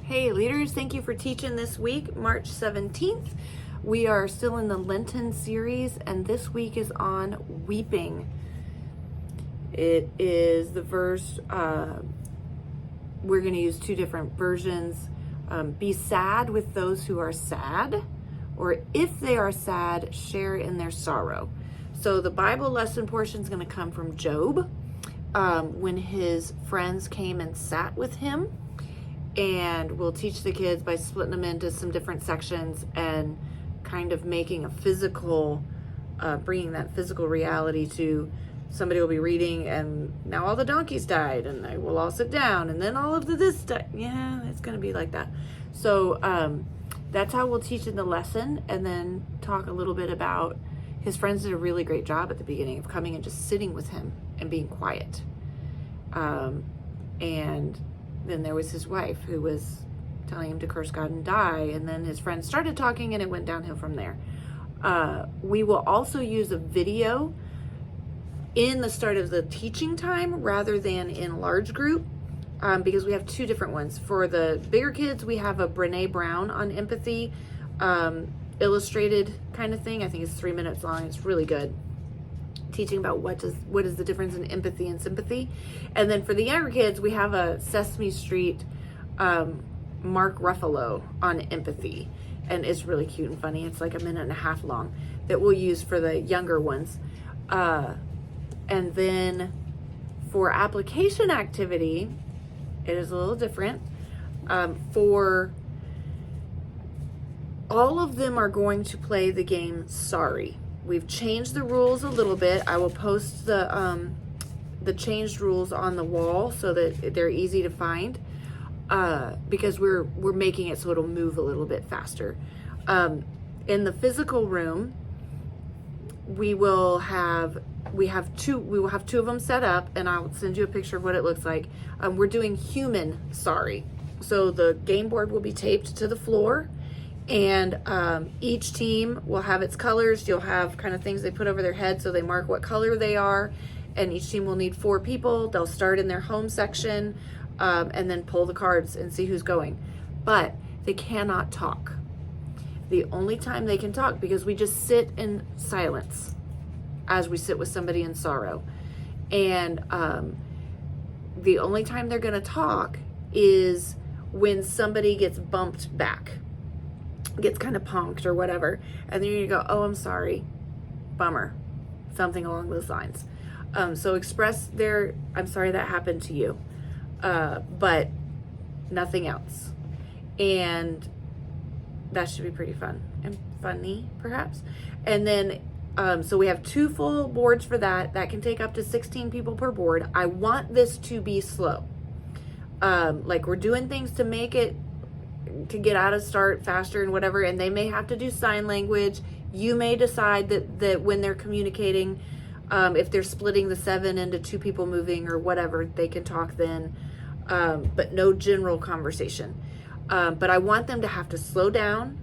Hey leaders, thank you for teaching this week, March 17th. We are still in the Lenten series, and this week is on weeping. It is the verse, we're going to use two different versions. Be sad with those who are sad, or if they are sad, share in their sorrow. So the Bible lesson portion is going to come from Job, when his friends came and sat with him. And we'll teach the kids by splitting them into some different sections and kind of making a physical, bringing that physical reality to somebody will be reading and now all the donkeys died and they will all sit down and then all of this died. Yeah, it's going to be like that. So that's how we'll teach in the lesson, and then talk a little bit about his friends did a really great job at the beginning of coming and just sitting with him and being quiet. And then there was his wife who was telling him to curse God and die. And then his friends started talking and it went downhill from there. We will also use a video in the start of the teaching time rather than in large group, because we have two different ones. For the bigger kids, we have a Brene Brown on empathy, illustrated kind of thing. I think it's 3 minutes long. It's really good. Teaching about what is the difference in empathy and sympathy. And then for the younger kids, we have a Sesame Street Mark Ruffalo on empathy, and it's really cute and funny. It's like 1.5 minutes long that we'll use for the younger ones. And then for application activity, it is a little different. For all of them are going to play the game Sorry. We've changed the rules a little bit. I will post the changed rules on the wall so that they're easy to find, because we're making it so it'll move a little bit faster. In the physical room, we will have two of them set up, and I'll send you a picture of what it looks like. We're doing human sorry. So the game board will be taped to the floor, and each team will have its colors. You'll have kind of things they put over their head so they mark what color they are, and each team will need 4 people. They'll start in their home section, and then pull the cards and see who's going. But they cannot talk. The only time they can talk, because we just sit in silence as we sit with somebody in sorrow, and the only time they're going to talk is when somebody gets bumped back, gets kind of punked or whatever, and then you go, oh, I'm sorry, bummer, something along those lines. So express their, I'm sorry that happened to you, but nothing else. And that should be pretty fun and funny, perhaps. And then so we have 2 full boards for that. That can take up to 16 people per board. I want this to be slow. Like, we're doing things to make it, to get out of start faster and whatever, and they may have to do sign language. You may decide that when they're communicating, if they're splitting the 7 into 2 people moving or whatever, they can talk then, but no general conversation. But I want them to have to slow down.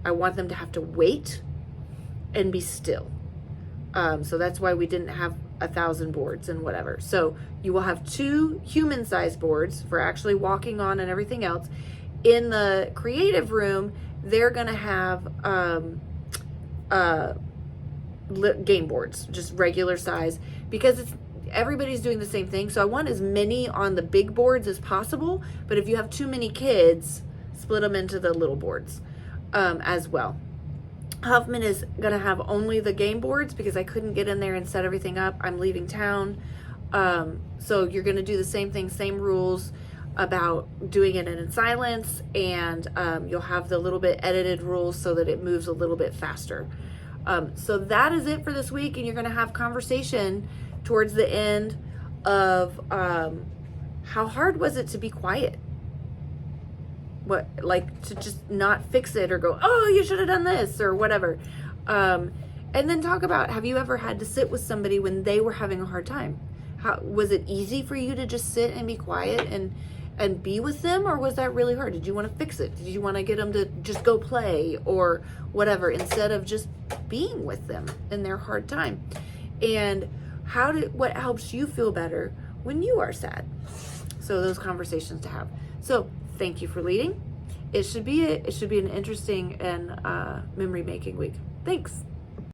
I want them to have to wait and be still. So that's why we didn't have 1,000 boards and whatever. So you will have 2 human-sized boards for actually walking on and everything else. In the creative room, they're going to have game boards, just regular size, because everybody's doing the same thing. So I want as many on the big boards as possible, but if you have too many kids, split them into the little boards as well. Huffman is going to have only the game boards because I couldn't get in there and set everything up. I'm leaving town. So you're going to do the same thing, same rules about doing it in silence, and you'll have the little bit edited rules so that it moves a little bit faster. So that is it for this week, and you're going to have conversation towards the end of how hard was it to be quiet? What, like, to just not fix it or go, oh, you should have done this or whatever. And then talk about, have you ever had to sit with somebody when they were having a hard time? How was it easy for you to just sit and be quiet and be with them, or was that really hard? Did you want to fix it? Did you want to get them to just go play or whatever instead of just being with them in their hard time? And what helps you feel better when you are sad? So those conversations to have. So thank you for leading. It should be an interesting and memory making week. Thanks.